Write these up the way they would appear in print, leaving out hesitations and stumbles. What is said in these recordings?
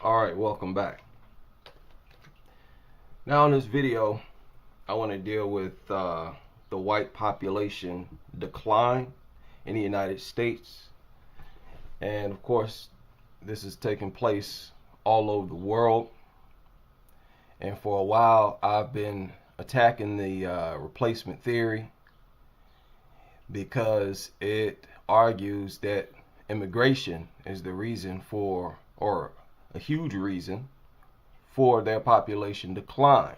Alright, welcome back. Now in this video, I want to deal with the white population decline in the United States. And of course, this is taking place all over the world. And for a while, I've been attacking the replacement theory because it argues that immigration is the reason for, or a huge reason for, their population decline.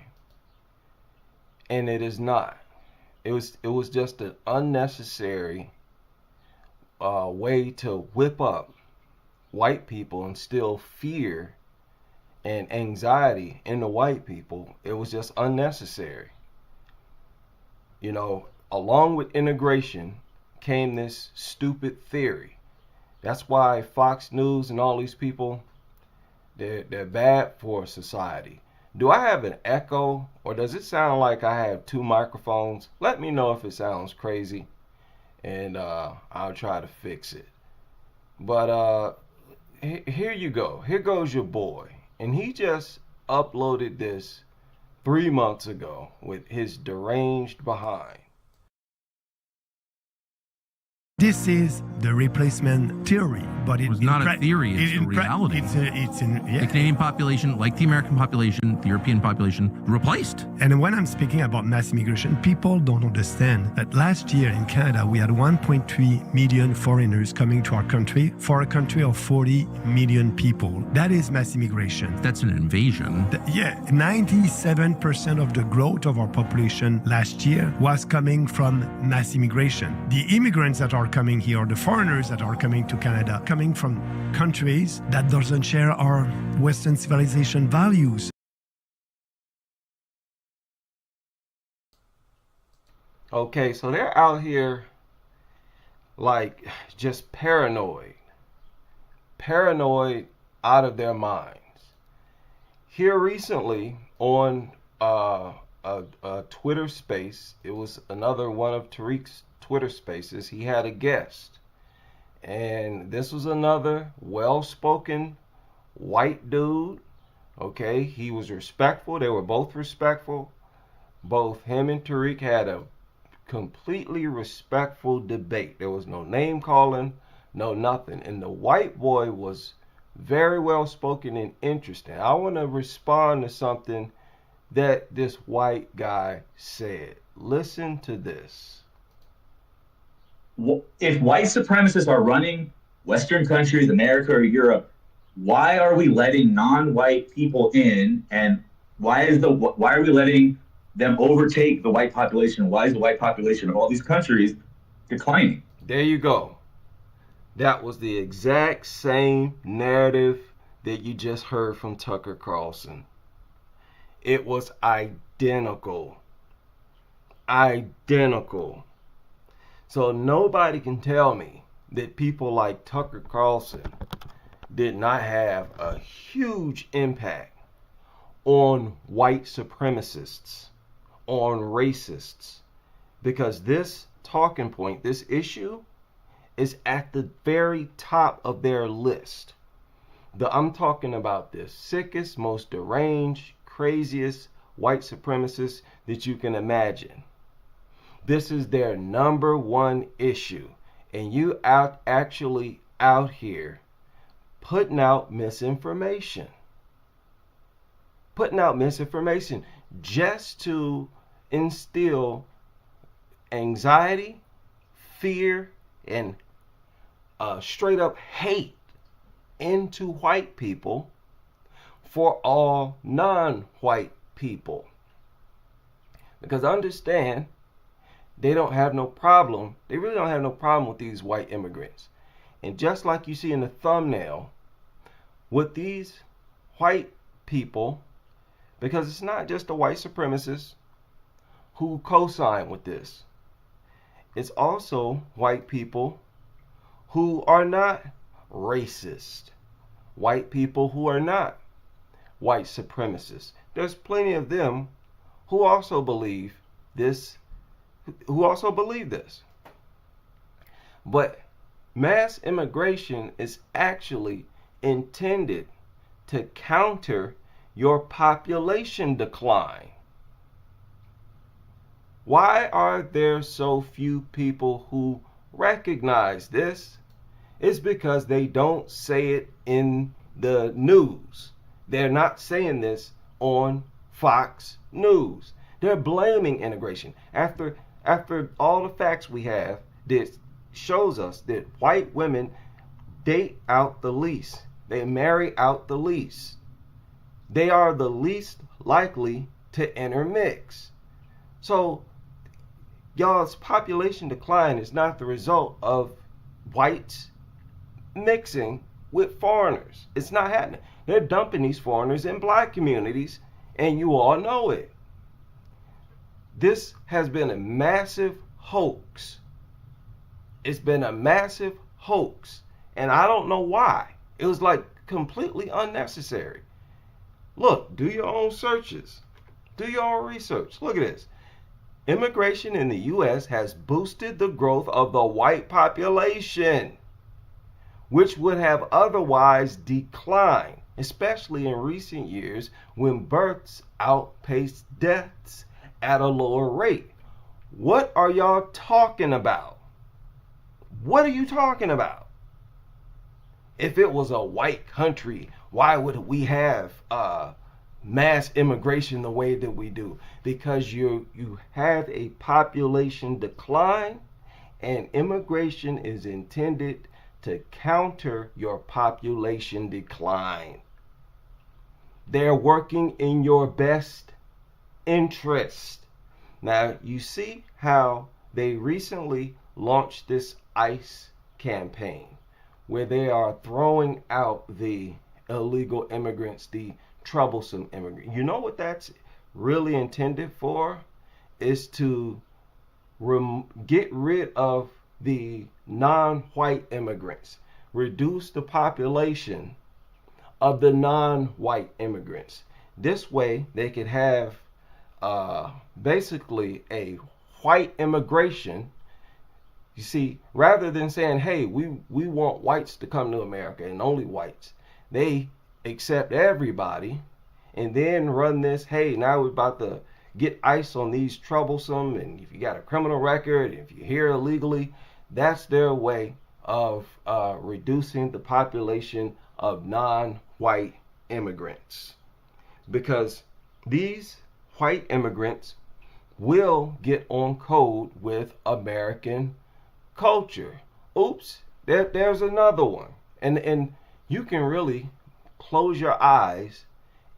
And it is not. It was just an unnecessary way to whip up white people, instill fear and anxiety in the white people. It was just unnecessary. You know, along with integration came this stupid theory. That's why Fox News and all these people, they're bad for society. Do I have an echo, or does it sound like I have two microphones? Let me know if it sounds crazy, and I'll try to fix it. But here you go. Here goes your boy. And he just uploaded this 3 months ago with his deranged behind. This is the replacement theory, but It was not a theory, it's a reality. The Canadian population, like the American population, the European population, replaced. And when I'm speaking about mass immigration, people don't understand that last year in Canada, we had 1.3 million foreigners coming to our country for a country of 40 million people. That is mass immigration. That's an invasion. 97% of the growth of our population last year was coming from mass immigration. The immigrants that are coming here, the foreigners that are coming to Canada, coming from countries that doesn't share our Western civilization values. Okay, so they're out here like just paranoid out of their minds. Here recently on a Twitter space, it was another one of Tariqs' Twitter spaces, he had a guest, and this was another well-spoken white dude. Okay, he was respectful. They were both respectful. Both him and Tariq had a completely respectful debate. There was no name calling, no nothing, and the white boy was very well-spoken and interesting. I want to respond to something that this white guy said. Listen to this. If white supremacists are running Western countries, America or Europe, why are we letting non-white people in? And why are we letting them overtake the white population? Why is the white population of all these countries declining? There you go. That was the exact same narrative that you just heard from Tucker Carlson. It was identical. Identical. So nobody can tell me that people like Tucker Carlson did not have a huge impact on white supremacists, on racists, because this talking point, this issue, is at the very top of their list. I'm talking about the sickest, most deranged, craziest white supremacists that you can imagine. This is their number one issue. And you actually out here putting out misinformation. Putting out misinformation just to instill anxiety, fear, and straight up hate into white people for all non-white people. Because understand, they don't have no problem. They really don't have no problem with these white immigrants. And just like you see in the thumbnail, with these white people, because it's not just the white supremacists who co-sign with this. It's also white people who are not racist. White people who are not white supremacists. There's plenty of them who also believe this. But mass immigration is actually intended to counter your population decline. Why are there so few people who recognize this? It's because they don't say it in the news. They're not saying this on Fox News. They're blaming integration. After all the facts we have, this shows us that white women date out the least. They marry out the least. They are the least likely to intermix. So, y'all's population decline is not the result of whites mixing with foreigners. It's not happening. They're dumping these foreigners in black communities, and you all know it. This has been a massive hoax. It's been a massive hoax, and I don't know why. It was like completely unnecessary. Look, do your own searches. Do your own research. Look at this. Immigration in the U.S. has boosted the growth of the white population, which would have otherwise declined, especially in recent years when births outpaced deaths at a lower rate. What are y'all talking about? What are you talking about? If it was a white country, why would we have mass immigration the way that we do? Because you have a population decline, and immigration is intended to counter your population decline. They're working in your best interest. Now, you see how they recently launched this ICE campaign where they are throwing out the illegal immigrants, the troublesome immigrants. You know what that's really intended for? Is to get rid of the non-white immigrants, reduce the population of the non-white immigrants. This way they could have basically a white immigration. You see, rather than saying, hey, we want whites to come to America and only whites, they accept everybody and then run this, hey, now we're about to get ICE on these troublesome, and if you got a criminal record, if you're here illegally, that's their way of reducing the population of non-white immigrants. Because these white immigrants will get on code with American culture. Oops, there's another one. And you can really close your eyes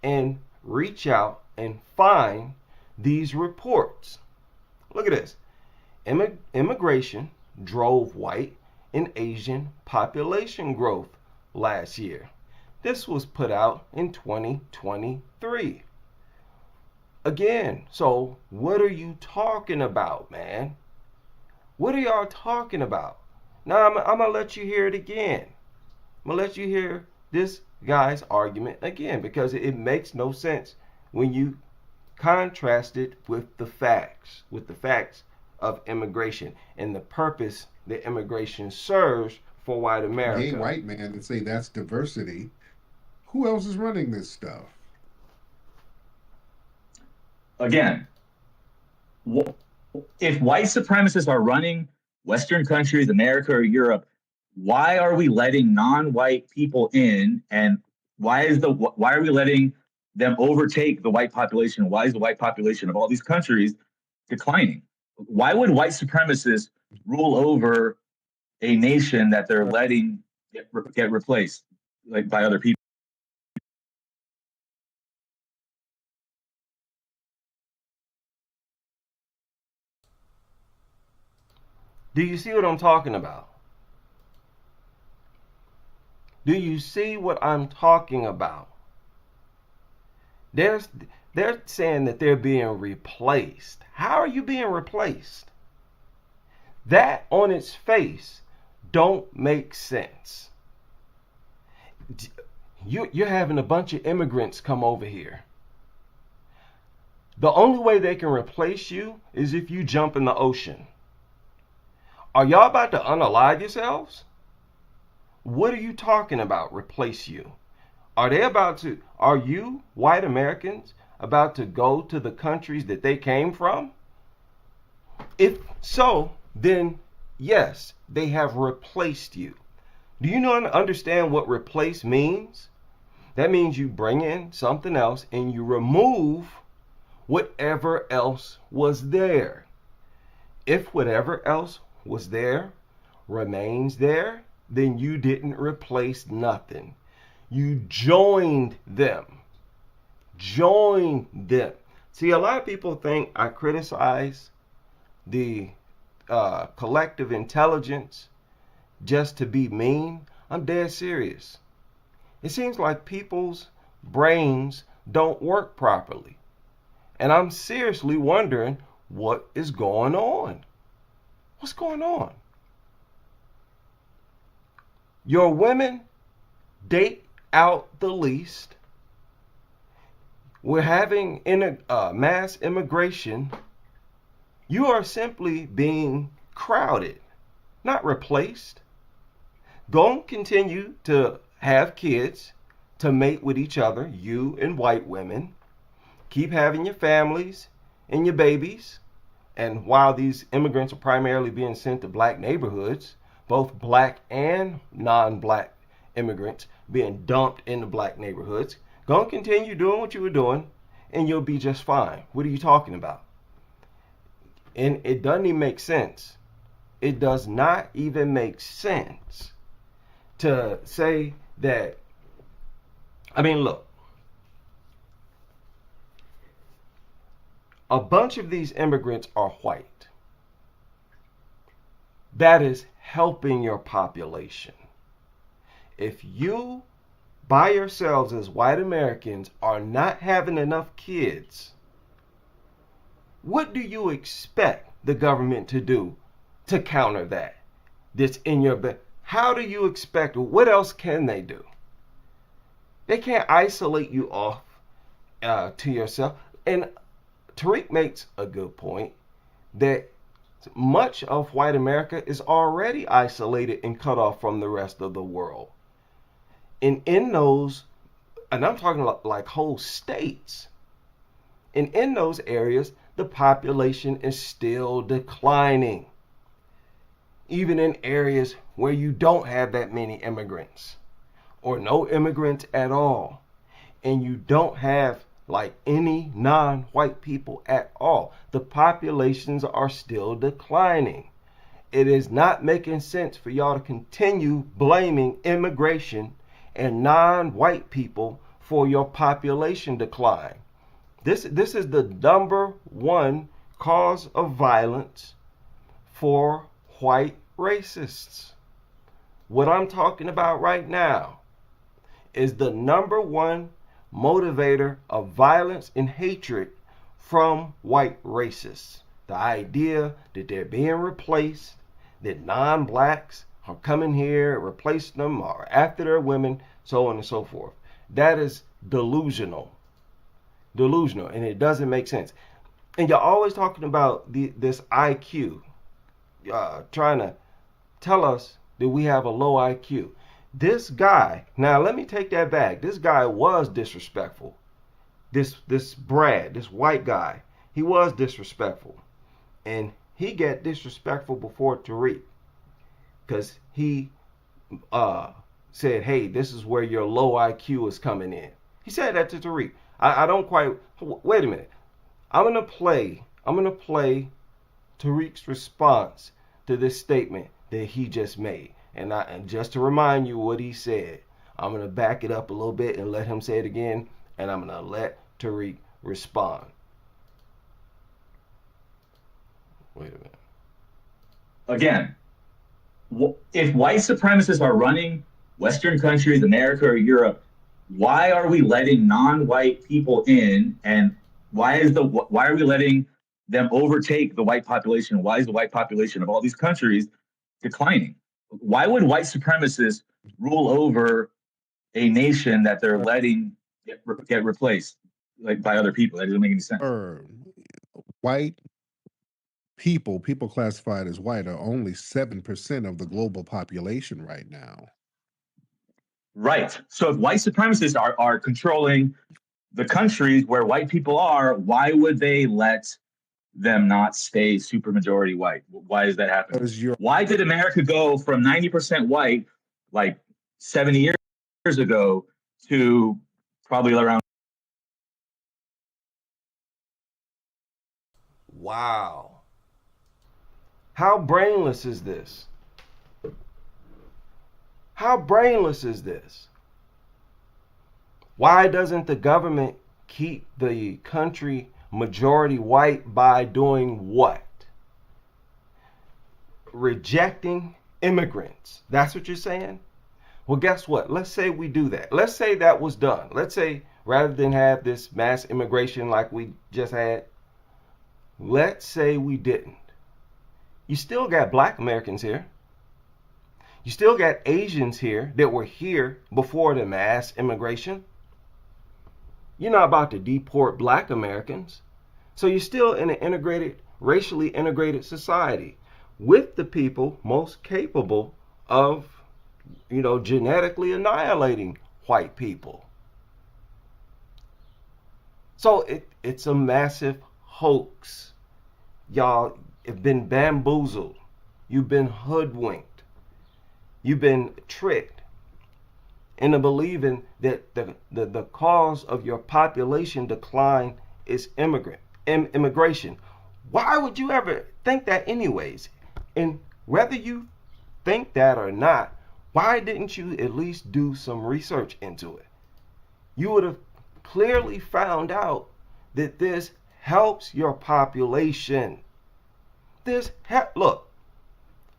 and reach out and find these reports. Look at this. Immigration drove white and Asian population growth last year. This was put out in 2023. Again, so what are you talking about, man? What are y'all talking about? Now, I'm going to let you hear it again. I'm going to let you hear this guy's argument again, because it makes no sense when you contrast it with the facts of immigration and the purpose that immigration serves for white America. Gay white man to say that's diversity. Who else is running this stuff? Again, if white supremacists are running Western countries, America or Europe, why are we letting non-white people in, and why are we letting them overtake the white population? Why is the white population of all these countries declining? Why would white supremacists rule over a nation that they're letting get replaced by other people? Do you see what I'm talking about? Do you see what I'm talking about? They're saying that they're being replaced. How are you being replaced? That on its face don't make sense. You're having a bunch of immigrants come over here. The only way they can replace you is if you jump in the ocean. Are y'all about to unalive yourselves? What are you talking about, replace you? Are you white Americans about to go to the countries that they came from? If so, then yes, they have replaced you. Do you understand what replace means? That means you bring in something else and you remove whatever else was there. If whatever else was there remains there, then you didn't replace nothing. You joined them. Join them. See, a lot of people think I criticize the collective intelligence just to be mean. I'm dead serious. It seems like people's brains don't work properly. And I'm seriously wondering what is going on. What's going on? Your women date out the least. We're having mass immigration. You are simply being crowded, not replaced. Go and continue to have kids, to mate with each other, you and white women. Keep having your families and your babies. And while these immigrants are primarily being sent to black neighborhoods, both black and non-black immigrants being dumped into black neighborhoods, go and continue doing what you were doing and you'll be just fine. What are you talking about? And it doesn't even make sense. It does not even make sense to say that. I mean, look, a bunch of these immigrants are white. That is helping your population. If you, by yourselves as white Americans, are not having enough kids, what do you expect the government to do to counter that? That's in your bed. How do you expect? What else can they do? They can't isolate you off to yourself. And Tariq makes a good point that much of white America is already isolated and cut off from the rest of the world. And in those, and I'm talking like whole states, and in those areas, the population is still declining. Even in areas where you don't have that many immigrants or no immigrants at all, and you don't have like any non-white people at all, the populations are still declining. It is not making sense for y'all to continue blaming immigration and non-white people for your population decline. This is the number one cause of violence for white racists. What I'm talking about right now is the number one motivator of violence and hatred from white racists. The idea that they're being replaced, that non-blacks are coming here, replacing them, or after their women, so on and so forth. That is delusional. Delusional, and it doesn't make sense. And you're always talking about this IQ, trying to tell us that we have a low IQ. This guy, now let me take that back. This guy was disrespectful. This Brad, this white guy, he was disrespectful. And he got disrespectful before Tariq. Because he said, hey, this is where your low IQ is coming in. He said that to Tariq. I don't quite, wait a minute. I'm gonna play Tariq's response to this statement that he just made. And just to remind you what he said, I'm going to back it up a little bit and let him say it again, and I'm going to let Tariq respond. Wait a minute. Again, if white supremacists are running Western countries, America or Europe, why are we letting non-white people in, and why are we letting them overtake the white population? Why is the white population of all these countries declining? Why would white supremacists rule over a nation that they're letting get replaced like by other people? That doesn't make any sense. White people classified as white, are only 7% of the global population right now. Right. So if white supremacists are controlling the countries where white people are, why would they let them not stay supermajority white? Why is that happening? Why did America go from 90% white like 70 years ago to probably around? Wow. How brainless is this? How brainless is this? Why doesn't the government keep the country majority white by doing what? Rejecting immigrants. That's what you're saying? Well, guess what? Let's say we do that. Let's say that was done. Let's say rather than have this mass immigration like we just had, let's say we didn't. You still got black Americans here. You still got Asians here that were here before the mass immigration. You're not about to deport black Americans. So you're still in an integrated, racially integrated society with the people most capable of, genetically annihilating white people. So it's a massive hoax. Y'all have been bamboozled. You've been hoodwinked. You've been tricked into believing that the cause of your population decline is immigration. Why would you ever think that anyways? And whether you think that or not, why didn't you at least do some research into it? You would have clearly found out that this helps your population. Look,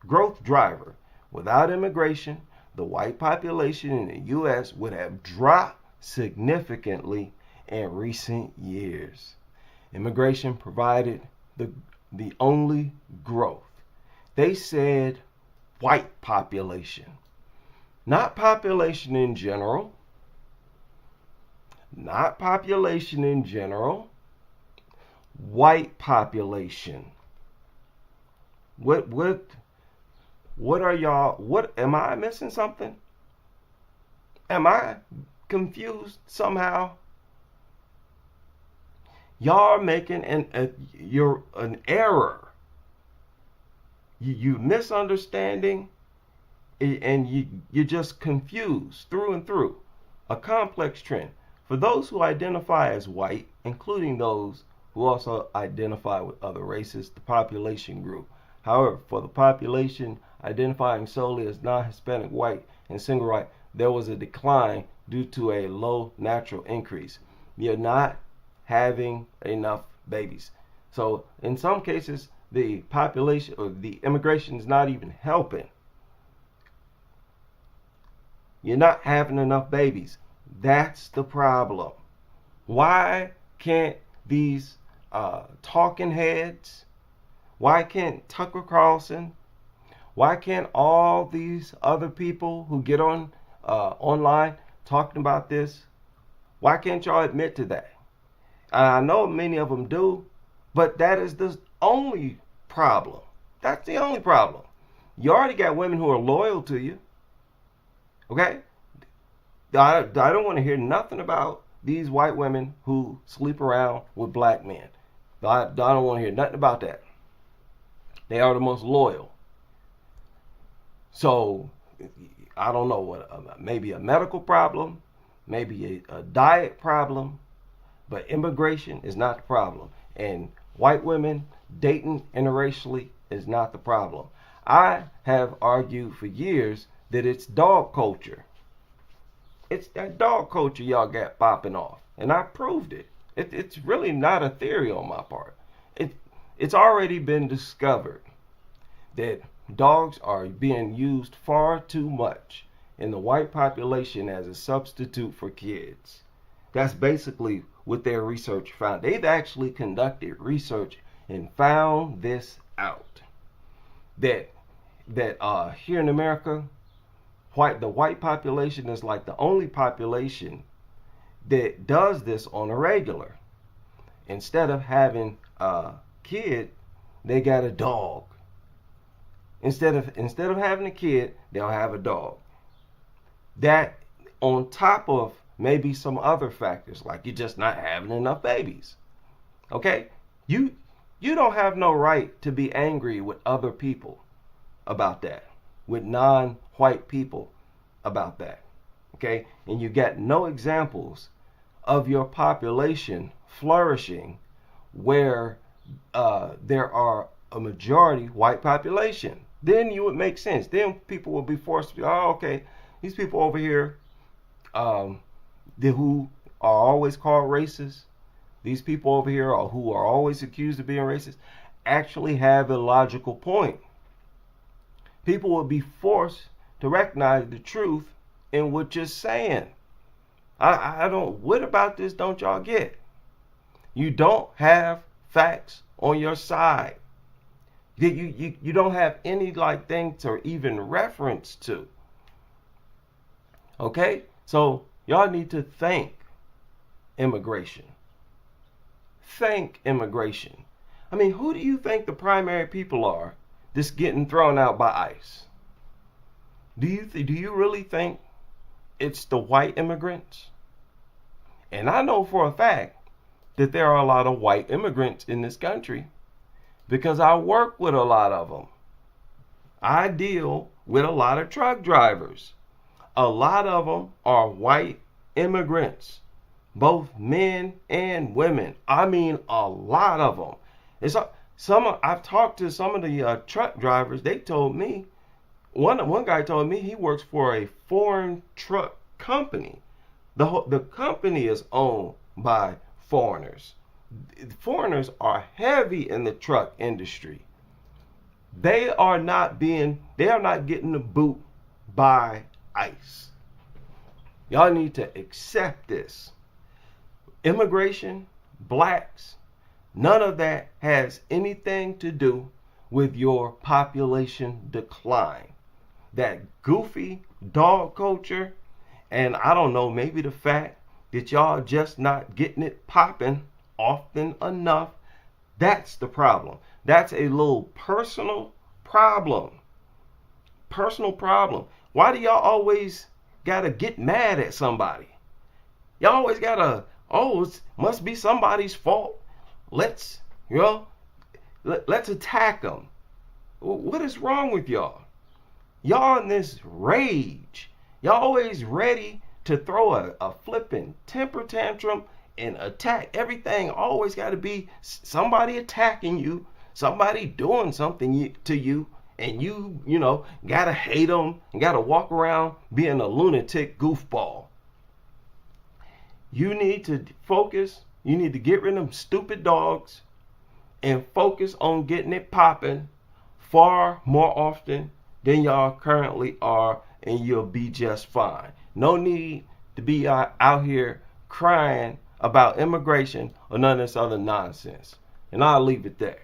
growth driver. Without immigration, the white population in the U.S. would have dropped significantly in recent years. Immigration provided the only growth. They said white population, not population in general. Not population in general. White population. What are y'all? What am I missing something? Am I confused somehow? Y'all are making an error. You misunderstanding, and you're just confused through and through. A complex trend. For those who identify as white, including those who also identify with other races, the population grew. However, for the population identifying solely as non-Hispanic white and single white, there was a decline due to a low natural increase. You're not having enough babies. So in some cases, the population or the immigration is not even helping. You're not having enough babies. That's the problem. Why can't these talking heads, why can't Tucker Carlson, why can't all these other people who get on online talking about this, why can't y'all admit to that? I know many of them do, but that is the only problem. That's the only problem. You already got women who are loyal to you. Okay? I don't want to hear nothing about these white women who sleep around with black men. I don't want to hear nothing about that. They are the most loyal. So, I don't know what, maybe a medical problem, maybe a diet problem, but immigration is not the problem. And white women dating interracially is not the problem. I have argued for years that it's dog culture. It's that dog culture y'all got popping off. And I proved it. It's really not a theory on my part. It's already been discovered that dogs are being used far too much in the white population as a substitute for kids. That's basically what their research found. They've actually conducted research and found this out. That here in America, the white population is like the only population that does this on a regular. Instead of having a kid, they got a dog. Instead of having a kid, they'll have a dog. That on top of maybe some other factors, like you're just not having enough babies. Okay? You don't have no right to be angry with other people about that, with non-white people about that. Okay? And you got no examples of your population flourishing where there are a majority white population. Then you would make sense. Then people will be forced to be, oh, okay, these people over here who are always called racist, these people over here who are always accused of being racist, actually have a logical point. People will be forced to recognize the truth in what you're saying. I don't, what about this don't y'all get? You don't have facts on your side. You don't have any like thing to even reference to. Okay? So y'all need to thank immigration. Thank immigration. I mean, who do you think the primary people are that's getting thrown out by ICE? Do you really think it's the white immigrants? And I know for a fact that there are a lot of white immigrants in this country because I work with a lot of them. I deal with a lot of truck drivers. A lot of them are white immigrants, both men and women. I mean, a lot of them. I've talked to some of the truck drivers. They told me, one guy told me he works for a foreign truck company. The company is owned by foreigners. Foreigners are heavy in the truck industry. They are not getting the boot by ICE. Y'all need to accept this. Immigration, blacks, none of that has anything to do with your population decline. That goofy dog culture, and I don't know, maybe the fact that y'all just not getting it popping often enough, that's the problem. That's a little personal problem. Personal problem. Why do y'all always gotta get mad at somebody? Y'all always gotta, it must be somebody's fault. Let's attack them. What is wrong with y'all? Y'all in this rage. Y'all always ready to throw a flipping temper tantrum and attack. Everything always got to be somebody attacking you, somebody doing something to you, and you got to hate them and got to walk around being a lunatic goofball. You need to focus. You need to get rid of them stupid dogs and focus on getting it popping far more often than y'all currently are, and you'll be just fine. No need to be out here crying about immigration or none of this other nonsense. And I'll leave it there.